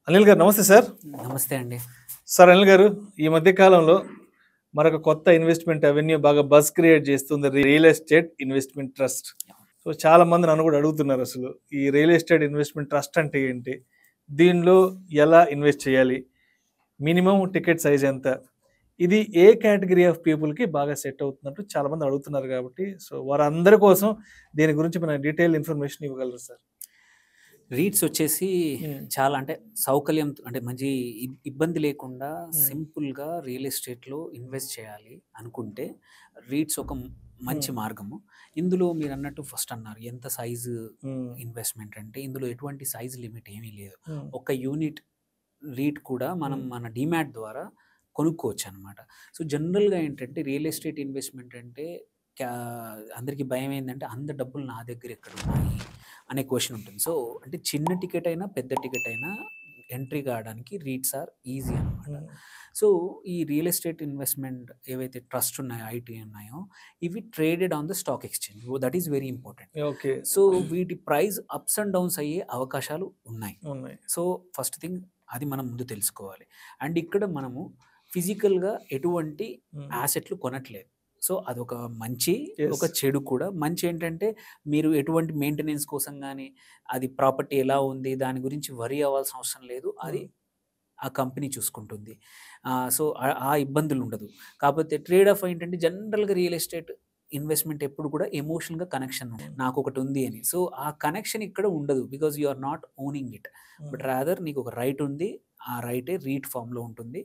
అనిల్ గారు నమస్తే సార్. నమస్తే అండి. సార్ అనిల్ గారు, ఈ మధ్య కాలంలో మరొక కొత్త ఇన్వెస్ట్మెంట్ అవెన్యూ బాగా బజ్ క్రియేట్ చేస్తుంది real estate investment trust. So చాలా మంది నన్ను కూడా అడుగుతున్నారు, అసలు ఈ రియల్ ఎస్టేట్ ఇన్వెస్ట్మెంట్ ట్రస్ట్ అంటే ఏంటి, దీనిలో ఎలా ఇన్వెస్ట్ చేయాలి, మినిమం టికెట్ సైజ్ ఎంత, ఇది ఏ కేటగిరీ ఆఫ్ పీపుల్కి బాగా సెట్ అవుతున్నట్టు చాలా మంది అడుగుతున్నారు. కాబట్టి సో వారందరి కోసం దీని గురించి మన డీటెయిల్ ఇన్ఫర్మేషన్ ఇవ్వగలరు సార్? రీట్స్ వచ్చేసి చాలా అంటే సౌకర్యం అంటే మంచి ఇబ్బంది లేకుండా సింపుల్గా రియల్ ఎస్టేట్లో ఇన్వెస్ట్ చేయాలి అనుకుంటే రీట్స్ ఒక మంచి మార్గము. ఇందులో మీరు అన్నట్టు ఫస్ట్ అన్నారు ఎంత సైజు ఇన్వెస్ట్మెంట్ అంటే ఇందులో ఎటువంటి సైజ్ లిమిట్ ఏమీ లేదు. ఒక యూనిట్ రీట్ కూడా మనం మన డిమాట్ ద్వారా కొనుక్కోవచ్చు అనమాట. సో జనరల్గా ఏంటంటే రియల్ ఎస్టేట్ ఇన్వెస్ట్మెంట్ అంటే అందరికీ భయం ఏంటంటే అంత డబ్బులు నా దగ్గర ఎక్కడ ఉన్నాయి అనే క్వశ్చన్ ఉంటుంది. సో అంటే చిన్న టికెట్ అయినా పెద్ద టికెట్ అయినా ఎంట్రీ కావడానికి రీట్స్ ఆర్ ఈజీ అనమాట. సో ఈ రియల్ ఎస్టేట్ ఇన్వెస్ట్మెంట్ ఏవైతే ట్రస్ట్ ఉన్నాయో ఐటీ ఉన్నాయో ఇవి traded on the stock exchange. That is very important. Okay. So వీటి ప్రైస్ అప్స్ అండ్ డౌన్స్ అయ్యే అవకాశాలు ఉన్నాయి. సో ఫస్ట్ థింగ్ అది మనం ముందు తెలుసుకోవాలి. అండ్ ఇక్కడ మనము ఫిజికల్గా ఎటువంటి యాసెట్లు కొనట్లేదు. సో అదొక మంచి, ఒక చెడు కూడా. మంచి ఏంటంటే మీరు ఎటువంటి మెయింటెనెన్స్ కోసం కానీ అది ప్రాపర్టీ ఎలా ఉంది దాని గురించి వరీ అవ్వాల్సిన అవసరం లేదు. అది ఆ కంపెనీ చూసుకుంటుంది. సో ఆ ఇబ్బందులు ఉండదు. కాకపోతే ట్రేడ్ ఆఫ్ ఏంటంటే జనరల్గా రియల్ ఎస్టేట్ ఇన్వెస్ట్మెంట్ ఎప్పుడు కూడా ఎమోషనల్గా కనెక్షన్ ఉంటుంది. నాకు ఒకటి ఉంది అని. సో ఆ కనెక్షన్ ఇక్కడ ఉండదు. Because you are not owning it, but rather నీకు ఒక రైట్ ఉంది. ఆ రైటే రీట్ ఫామ్లో ఉంటుంది.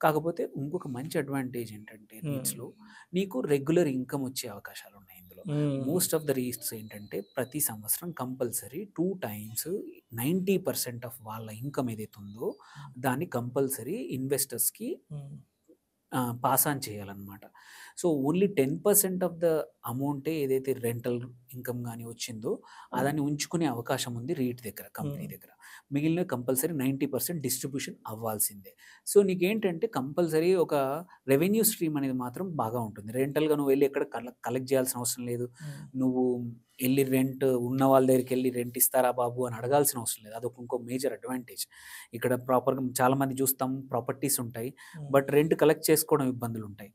కాకపోతే ఇంకొక మంచి అడ్వాంటేజ్ ఏంటంటే రీట్స్లో నీకు రెగ్యులర్ ఇన్కమ్ వచ్చే అవకాశాలు ఉన్నాయి. ఇందులో మోస్ట్ ఆఫ్ ద రీట్స్ ఏంటంటే ప్రతి సంవత్సరం కంపల్సరీ 2 times 90% ఆఫ్ వాళ్ళ ఇన్కమ్ ఏదైతే ఉందో దాన్ని కంపల్సరీ ఇన్వెస్టర్స్కి పాస్ ఆన్ చేయాలన్నమాట. సో ఓన్లీ 10% ఆఫ్ ద అమౌంటే ఏదైతే రెంటల్ ఇన్కమ్ కానీ వచ్చిందో దాన్ని ఉంచుకునే అవకాశం ఉంది రీట్ దగ్గర, కంపెనీ దగ్గర. మిగిలిన కంపల్సరీ 90% డిస్ట్రిబ్యూషన్ అవ్వాల్సిందే. సో నీకేంటంటే కంపల్సరీ ఒక రెవెన్యూ స్ట్రీమ్ అనేది మాత్రం బాగా ఉంటుంది. రెంటల్గా నువ్వు వెళ్ళి ఎక్కడ కలెక్ట్ చేయాల్సిన అవసరం లేదు. నువ్వు వెళ్ళి రెంట్ ఉన్న వాళ్ళ దగ్గరికి వెళ్ళి రెంట్ ఇస్తారా బాబు అని అడగాల్సిన అవసరం లేదు. అదొక ఇంకో మేజర్ అడ్వాంటేజ్. ఇక్కడ ప్రాపర్గా చాలామంది చూస్తాం ప్రాపర్టీస్ ఉంటాయి, బట్ రెంట్ కలెక్ట్ చేసుకోవడం ఇబ్బందులు ఉంటాయి.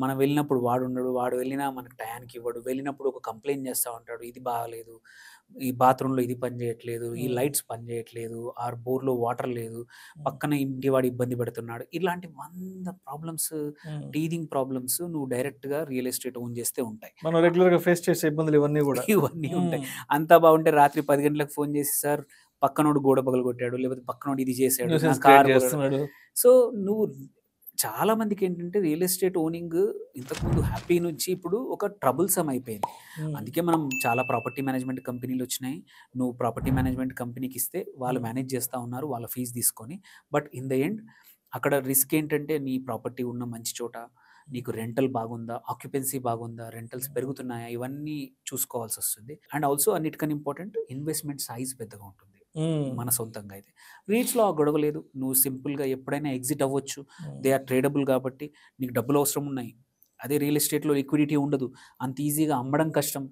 మనం వెళ్ళినప్పుడు వాడు ఉండడు, వాడు వెళ్ళినా మనకు టయానికి ఇవ్వడు. వెళ్ళినప్పుడు ఒక కంప్లైంట్ చేస్తూ ఉంటాడు, ఇది బాగాలేదు, ఈ బాత్రూంలో ఇది పని చేయట్లేదు, ఈ లైట్స్ పని చేయట్లేదు, ఆర్ బోర్లో వాటర్ లేదు, పక్కన ఇంటి వాడు ఇబ్బంది పెడుతున్నాడు. ఇలాంటి 100 ప్రాబ్లమ్స్, టీదింగ్ ప్రాబ్లమ్స్ నువ్వు డైరెక్ట్గా రియల్ ఎస్టేట్ ఓన్ చేస్తే ఉంటాయి. మనం రెగ్యులర్గా ఫేస్ చేసే ఇబ్బందులు ఇవన్నీ ఉంటాయి. అంతా బాగుంటే రాత్రి 10 గంటలకు ఫోన్ చేసి సార్ పక్కనోడు గోడ పగలు కొట్టాడు, లేకపోతే పక్కనోడు ఇది చేశాడు, సో నువ్వు చాలా మందికి ఏంటంటే రియల్ ఎస్టేట్ ఓనింగ్ ఇంతకుముందు హ్యాపీ నుంచి ఇప్పుడు ఒక ట్రబుల్సమ్ అయిపోయింది. అందుకే మనం చాలా ప్రాపర్టీ మేనేజ్మెంట్ కంపెనీలు వచ్చినాయి. నువ్వు ప్రాపర్టీ మేనేజ్మెంట్ కంపెనీకి ఇస్తే వాళ్ళు మేనేజ్ చేస్తూ ఉన్నారు వాళ్ళ ఫీజు తీసుకొని. బట్ ఇన్ ద ఎండ్ అక్కడ రిస్క్ ఏంటంటే నీ ప్రాపర్టీ ఉన్న మంచి చోట నీకు రెంటల్ బాగుందా, ఆక్యుపెన్సీ బాగుందా, రెంటల్స్ పెరుగుతున్నాయా, ఇవన్నీ చూసుకోవాల్సి వస్తుంది. అండ్ ఆల్సో అన్నిటికన్నా ఇంపార్టెంట్ ఇన్వెస్ట్మెంట్ సైజ్ పెద్దగా ఉంటుంది మన సొంతంగా అయితే. రీట్స్లో ఆ గొడవ లేదు. నువ్వు సింపుల్గా ఎప్పుడైనా ఎగ్జిట్ అవ్వచ్చు. దే ఆర్ ట్రేడబుల్ కాబట్టి నీకు డబ్బులు అవసరం ఉన్నాయి. అదే రియల్ ఎస్టేట్లో లిక్విడిటీ ఉండదు. అంత ఈజీగా అమ్మడం కష్టం.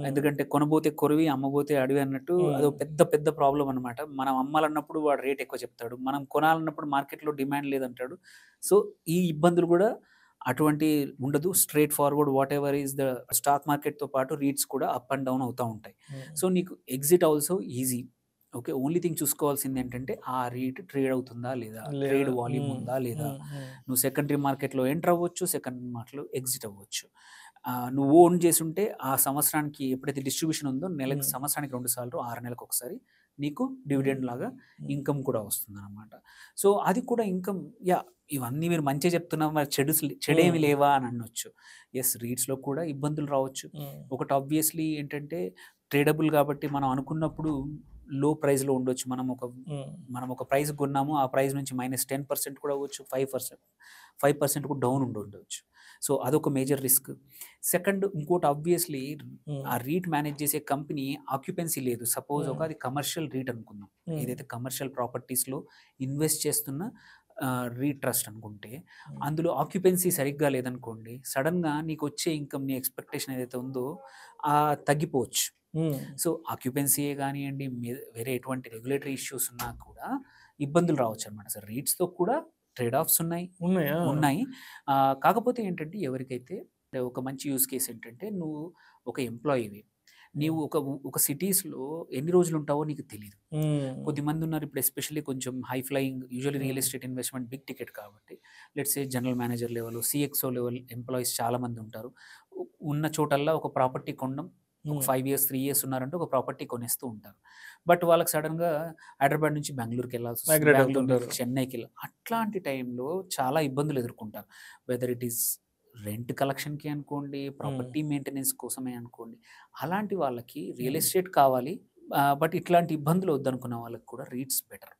ఎందుకంటే కొనబోతే కొరవి, అమ్మబోతే అడవి అన్నట్టు అదో పెద్ద ప్రాబ్లం అనమాట. మనం అమ్మాలన్నప్పుడు వాడు రేట్ ఎక్కువ చెప్తాడు, మనం కొనాలన్నప్పుడు మార్కెట్లో డిమాండ్ లేదంటాడు. సో ఈ ఇబ్బందులు కూడా అటువంటి ఉండదు. Straightforward whatever is the stock మార్కెట్తో పాటు రీట్స్ కూడా అప్ అండ్ డౌన్ అవుతూ ఉంటాయి. సో నీకు exit also easy. Okay, only thing చూసుకోవాల్సింది ఏంటంటే ఆ రీట్ ట్రేడ్ అవుతుందా లేదా, ట్రేడ్ వాల్యూమ్ ఉందా లేదా. నువ్వు సెకండరీ మార్కెట్లో ఎంటర్ అవ్వచ్చు, సెకండరీ మార్కెట్లో ఎగ్జిట్ అవ్వచ్చు. నువ్వు ఓన్ చేసి ఉంటే ఆ సంవత్సరానికి ఎప్పుడైతే డిస్ట్రిబ్యూషన్ ఉందో నెలకు సంవత్సరానికి 2 సార్లు 6 నెలలకు ఒకసారి నీకు డివిడెండ్ లాగా ఇన్కమ్ కూడా వస్తుంది అనమాట. సో అది కూడా ఇన్కమ్. ఇవన్నీ మీరు మంచిగా చెప్తున్నా, మరి చెడేమి లేవా అని అనొచ్చు. ఎస్, రీట్స్లో కూడా ఇబ్బందులు రావచ్చు. ఒకటి ఆబ్వియస్లీ ఏంటంటే ట్రేడబుల్ కాబట్టి మనం అనుకున్నప్పుడు లో ప్రైస్లో ఉండొచ్చు. మనం ఒక ప్రైస్ కొన్నాము, ఆ ప్రైస్ నుంచి -10% కూడా అవ్వచ్చు, 5% కూడా డౌన్ ఉండొచ్చు. సో అదొక మేజర్ రిస్క్. సెకండ్ ఇంకోటి ఆబ్వియస్లీ ఆ రీట్ మేనేజ్ చేసే కంపెనీ ఆక్యుపెన్సీ లేదు. సపోజ్ అది కమర్షియల్ రీట్ అనుకుందాం. ఏదైతే కమర్షియల్ ప్రాపర్టీస్లో ఇన్వెస్ట్ చేస్తున్న రీట్ ట్రస్ట్ అనుకుంటే అందులో ఆక్యుపెన్సీ సరిగ్గా లేదనుకోండి, సడన్గా నీకు వచ్చే ఇన్కమ్, నీ ఎక్స్పెక్టేషన్ ఏదైతే ఉందో తగ్గిపోవచ్చు. సో ఆక్యుపెన్సీయే కానివ్వండి, వేరే ఎటువంటి రెగ్యులేటరీ ఇష్యూస్ ఉన్నా కూడా ఇబ్బందులు రావచ్చు అనమాట. సార్ రీట్స్తో కూడా ట్రేడ్ ఆఫ్స్ ఉన్నాయి. ఉన్నాయా? ఉన్నాయి. కాకపోతే ఏంటంటే ఎవరికైతే ఒక మంచి యూజ్ కేస్ ఏంటంటే నువ్వు ఒక ఎంప్లాయీవి. నీవు ఒక సిటీస్‌లో ఎన్ని రోజులు ఉంటావో నీకు తెలీదు. కొద్దిమంది ఉన్నారు ఇప్పుడు ఎస్పెషల్లీ కొంచెం high flying usually real estate investment big ticket కాబట్టి let's say general manager level, CXO level employees చాలామంది ఉంటారు. ఉన్న చోటల్లా ఒక ప్రాపర్టీ కొనడం ఒక 5 ఇయర్స్ 3 ఇయర్స్ ఉన్నారంటే ఒక ప్రాపర్టీ కొనేస్తూ ఉంటారు. బట్ వాళ్ళకి సడన్‌గా హైదరాబాద్ నుంచి బెంగుళూరుకి వెళ్ళాల్సి వస్తుంది. మైగ్రేట్ బెంగుళూరు అవుతుంటారు. నుంచి చెన్నైకి అట్లాంటి టైంలో చాలా ఇబ్బందులు ఎదుర్కొంటారు. వెదర్ ఇట్ ఈస్ రెంట్ కలెక్షన్‌కి అనుకోండి, ప్రాపర్టీ మెయింటెనెన్స్ కోసమే అనుకోండి. అలాంటి వాళ్ళకి రియల్ ఎస్టేట్ కావాలి. బట్ ఇట్లాంటి ఇబ్బందులు వద్దనుకున్న వాళ్ళకి కూడా రీట్స్ బెటర్.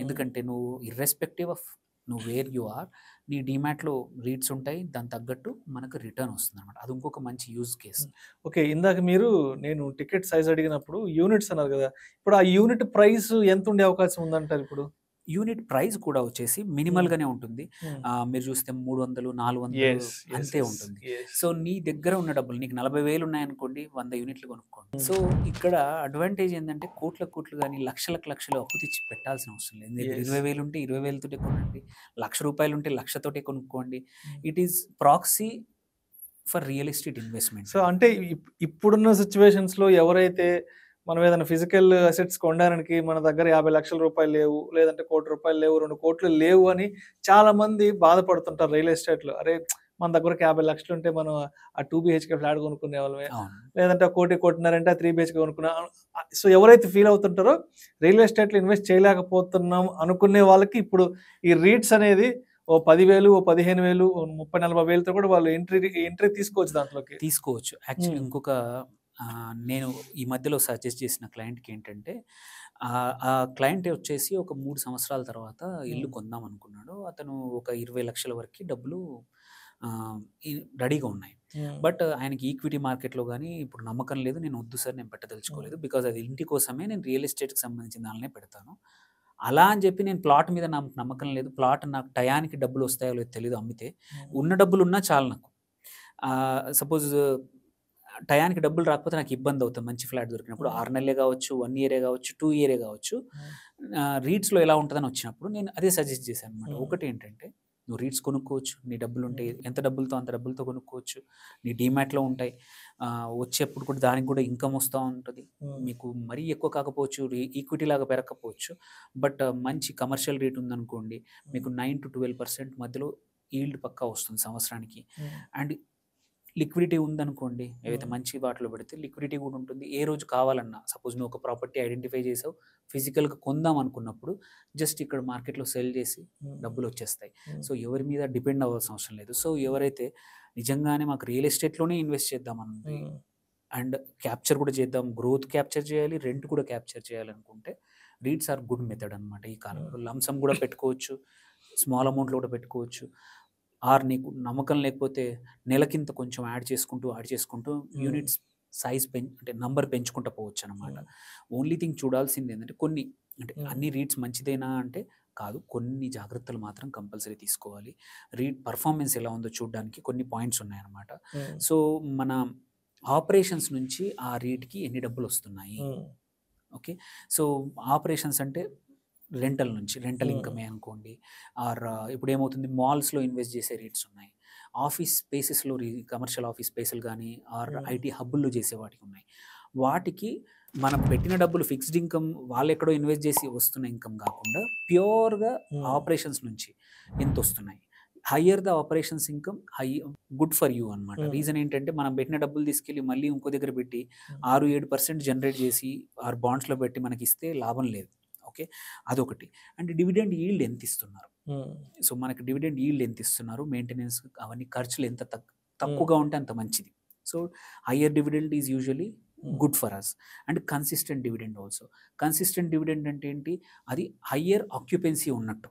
ఎందుకంటే నువ్వు ఇర్రెస్పెక్టివ్ ఆఫ్ నువ్వు వేర్ యు ఆర్, నీ డీమ్యాట్‌లో రీట్స్ ఉంటాయి. దానికి తగ్గట్టు మనకు రిటర్న్ వస్తుందన్నమాట. అది ఇంకొక మంచి యూజ్ కేస్. ఓకే. ఇందాక మీరు నేను టికెట్ సైజ్ అడిగినప్పుడు యూనిట్స్ అన్నారు కదా! ఇప్పుడు ఆ యూనిట్ ప్రైస్ ఎంత ఉండే అవకాశం ఉందంటారు ఇప్పుడు? యూనిట్ ప్రైస్ కూడా వచ్చేసి మినిమల్‌గానే ఉంటుంది. మీరు చూస్తే 300, 400 అంతే ఉంటుంది. సో నీ దగ్గర ఉన్న డబ్బులు నీకు 40,000 ఉన్నాయనుకోండి, 100 యూనిట్లు కొనుక్కోండి. సో ఇక్కడ అడ్వాంటేజ్ ఏందంటే కోట్లకు గాని, లక్షలు అప్పు తెచ్చి పెట్టాల్సిన అవసరం లేదు. నీ దగ్గర 20,000 ఉంటే 20,000 తోటే కొనండి. ₹1,00,000 ఉంటే 1,00,000 తోటే కొనుక్కోండి. It is proxy for real estate investment. So అంటే ఇప్పుడున్న సిట్యుయేషన్స్‌లో ఎవరైతే మనం ఏదైనా ఫిజికల్ అసెట్స్ కొనడానికి మన దగ్గర ₹50,00,000 లేవు, లేదంటే ₹1,00,00,000 లేవు, 2,00,00,000 లేవు అని చాలా మంది బాధపడుతుంటారు రియల్ ఎస్టేట్‌లో. అరే! మన దగ్గరకి 50,00,000 ఉంటే మనం ఆ 2 బీహెచ్‌కే ఫ్లాట్ కొనుక్కునేవాళ్ళమే. లేదంటే 1,00,00,000 అంటే 3 బీహెచ్‌కే కొనుక్కున్నా. సో ఎవరైతే ఫీల్ అవుతుంటారో రియల్ ఎస్టేట్‌లో ఇన్వెస్ట్ చేయలేకపోతున్నాం అనుకునే వాళ్ళకి ఇప్పుడు ఈ రీట్స్ అనేది ఓ 10,000, ఓ 15,000, 30,000-40,000తో కూడా వాళ్ళు ఎంట్రీ తీసుకోవచ్చు దాంట్లోకి. తీసుకోవచ్చు. యాక్చువల్లీ ఇంకొక నేను ఈ మధ్యలో సజెస్ట్ చేసిన క్లయింట్‌కి ఏంటంటే ఆ క్లయింట్ వచ్చేసి ఒక 3 సంవత్సరాల తర్వాత ఇల్లు కొందాం అనుకున్నాడు. అతను ఒక 20,00,000 వరకి డబ్బులు రెడీగా ఉన్నాయి. బట్ ఆయనకి ఈక్విటీ మార్కెట్‌లో గాని ఇప్పుడు నమ్మకం లేదు. నేను వద్దు సార్, నేను పెట్టదలుచుకోలేదు. బికాజ్ అది ఇంటి కోసమే, నేను రియల్ ఎస్టేట్‌కి సంబంధించిన దానినే పెడతాను. అలా అని చెప్పి నేను ప్లాట్ మీద నాకు నమ్మకం లేదు. ప్లాట్ నాకు టయానికి డబ్బులు వస్తాయో లేదో తెలీదు అమ్మితే. ఉన్న డబ్బులున్నా చాలు నాకు. సపోజ్ టయానికి డబ్బులు రాకపోతే నాకు ఇబ్బంది అవుతుంది మంచి ఫ్లాట్ దొరికినప్పుడు. 6 నెలలే కావచ్చు, 1 ఇయరే కావచ్చు, 2 ఇయరే కావచ్చు. రీట్స్‌లో ఎలా ఉంటుందని వచ్చినప్పుడు నేను అదే సజెస్ట్ చేశాను అనమాట. ఒకటి ఏంటంటే నువ్వు రీట్స్ కొనుక్కోవచ్చు. నీ డబ్బులు ఉంటాయి. ఎంత డబ్బులతో అంత డబ్బులతో కొనుక్కోవచ్చు. నీ డీమ్యాట్‌లో ఉంటాయి. వచ్చేప్పుడు కూడా దానికి కూడా ఇన్కమ్ వస్తూ ఉంటుంది. మీకు మరీ ఎక్కువ కాకపోవచ్చు, ఈక్విటీ లాగా పెరగకపోవచ్చు. బట్ మంచి కమర్షియల్ రేట్ ఉందనుకోండి, మీకు 9-12% మధ్యలో ఈల్డ్ పక్కా వస్తుంది సంవత్సరానికి. అండ్ లిక్విడిటీ ఉందనుకోండి, ఏవైతే మంచి వాటిలో పెడితే లిక్విడిటీ కూడా ఉంటుంది. ఏ రోజు కావాలన్నా సపోజ్ నువ్వు ఒక ప్రాపర్టీ ఐడెంటిఫై చేసావు, ఫిజికల్‌గా కొందాం అనుకున్నప్పుడు జస్ట్ ఇక్కడ మార్కెట్‌లో సెల్ చేసి డబ్బులు వచ్చేస్తాయి. సో ఎవరి మీద డిపెండ్ అవ్వాల్సిన అవసరం లేదు. సో ఎవరైతే నిజంగానే మాకు రియల్ ఎస్టేట్‌లోనే ఇన్వెస్ట్ చేద్దామనుంది అండ్ క్యాప్చర్ కూడా చేద్దాం, గ్రోత్ క్యాప్చర్ చేయాలి, రెంట్ కూడా క్యాప్చర్ చేయాలనుకుంటే రీట్స్ ఆర్ గుడ్ మెథడ్ అనమాట. ఈ కాలంలో లంసమ్ కూడా పెట్టుకోవచ్చు, స్మాల్ అమౌంట్‌లో కూడా పెట్టుకోవచ్చు. ఆర్ నీకు నమ్మకం లేకపోతే నెలకింత కొంచెం యాడ్ చేసుకుంటూ యూనిట్స్ సైజ్ అంటే నంబర్ పెంచుకుంటూ పోవచ్చు అనమాట. ఓన్లీ థింగ్ చూడాల్సింది ఏంటంటే కొన్ని అంటే అన్ని రీట్స్ మంచిదేనా అంటే కాదు, కొన్ని జాగ్రత్తలు మాత్రం కంపల్సరీ తీసుకోవాలి. రీట్ పర్ఫార్మెన్స్ ఎలా ఉందో చూడడానికి కొన్ని పాయింట్స్ ఉన్నాయన్నమాట. సో మన ఆపరేషన్స్ నుంచి ఆ రీట్‌కి ఎన్ని డబ్బులు వస్తున్నాయి. ఓకే. సో ఆపరేషన్స్ అంటే రెంటల్ ఇన్కమే అనుకోండి. ఆర్ ఇప్పుడు ఏమవుతుంది, మాల్స్‌లో ఇన్వెస్ట్ చేసే రేట్స్ ఉన్నాయి. ఆఫీస్ స్పేసెస్‌లో కమర్షియల్ ఆఫీస్ స్పేసులు కానీ ఆర్ ఐటీ హబ్బుల్లో చేసే వాటికి ఉన్నాయి. వాటికి మనం పెట్టిన డబ్బులు ఫిక్స్డ్ ఇన్కమ్ వాళ్ళెక్కడో ఇన్వెస్ట్ చేసి వస్తున్న ఇన్కమ్ కాకుండా ప్యూర్‌గా ఆపరేషన్స్ నుంచి ఎంత వస్తున్నాయి. Higher the operations income good for you అనమాట. రీజన్ ఏంటంటే మనం పెట్టిన డబ్బులు తీసుకెళ్ళి మళ్ళీ ఇంకో దగ్గర పెట్టి 6-7% జనరేట్ చేసి ఆర్ బాండ్స్‌లో పెట్టి మనకి ఇస్తే లాభం లేదు. ఓకే. అదొకటి. అండ్ డివిడెండ్ ఈల్డ్ ఎంత ఇస్తున్నారు. సో మనకి డివిడెండ్ ఈల్డ్ ఎంత ఇస్తున్నారు, మెయింటెనెన్స్ అవన్నీ ఖర్చులు ఎంత తక్కువగా ఉంటే అంత మంచిది. So higher dividend is usually good for us. And consistent dividend also. Consistent dividend అంటే ఏంటి, అది హయ్యర్ ఆక్యుపెన్సీ ఉన్నట్టు.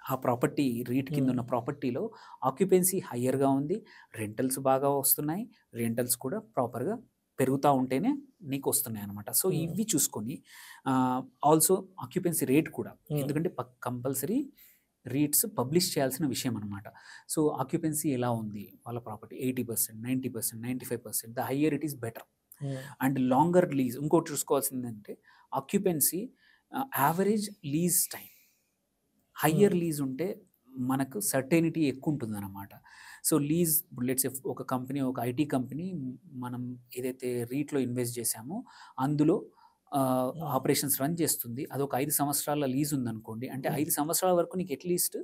ఆ ప్రాపర్టీ రీట్ కింద ఉన్న ప్రాపర్టీలో ఆక్యుపెన్సీ హయ్యర్గా ఉంది, రెంటల్స్ బాగా వస్తున్నాయి, రెంటల్స్ కూడా ప్రాపర్గా పెరుగుతూ ఉంటేనే నీకు వస్తున్నాయి అనమాట. సో ఇవి చూసుకొని ఆల్సో ఆక్యుపెన్సీ రేట్ కూడా, ఎందుకంటే కంపల్సరీ రీట్స్ పబ్లిష్ చేయాల్సిన విషయం అనమాట. సో ఆక్యుపెన్సీ ఎలా ఉంది వాళ్ళ property, 80%, 90%, 95%, the higher it is better. And longer lease. ఇంకోటి చూసుకోవాల్సిందంటే occupancy average lease time. Higher lease ఉంటే మనకు సర్టెనిటీ ఎక్కువ ఉంటుంది అనమాట. సో లీజ్ లెట్స్ ఒక కంపెనీ, ఒక ఐటీ కంపెనీ మనం ఏదైతే రీట్లో ఇన్వెస్ట్ చేశామో అందులో ఆపరేషన్స్ రన్ చేస్తుంది. అదొక 5 సంవత్సరాల లీజ్ ఉందనుకోండి. అంటే 5 సంవత్సరాల వరకు నీకు అట్లీస్ట్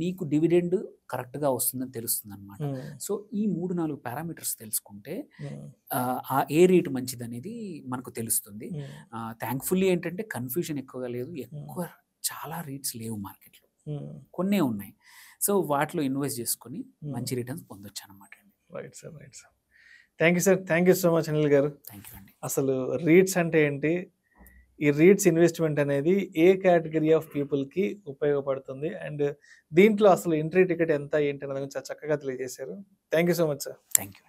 నీకు డివిడెండ్ కరెక్ట్గా వస్తుందని తెలుస్తుంది అనమాట. సో ఈ 3-4 పారామీటర్స్ తెలుసుకుంటే ఆ ఏ రేటు మంచిదనేది మనకు తెలుస్తుంది. థ్యాంక్ఫుల్లీ ఏంటంటే కన్ఫ్యూజన్ ఎక్కువగా లేదు. చాలా రీట్స్ లేవు మార్కెట్లో, కొన్నే ఉన్నాయి. సో వాటిలో ఇన్వెస్ట్ చేసుకొని మంచి రిటర్న్స్ పొందొచ్చు అనమాట. Right sir, right sir. Thank you sir, thank you so much Anil గారు. థ్యాంక్ యూ అండి. అసలు రీట్స్ అంటే ఏంటి, ఈ రీట్స్ ఇన్వెస్ట్మెంట్ అనేది ఏ కేటగిరీ ఆఫ్ పీపుల్కి ఉపయోగపడుతుంది, అండ్ దీంట్లో అసలు ఎంట్రీ టికెట్ ఎంత ఏంటి అనేది చక్కగా తెలియజేశారు. Thank you so much sir. Thank you.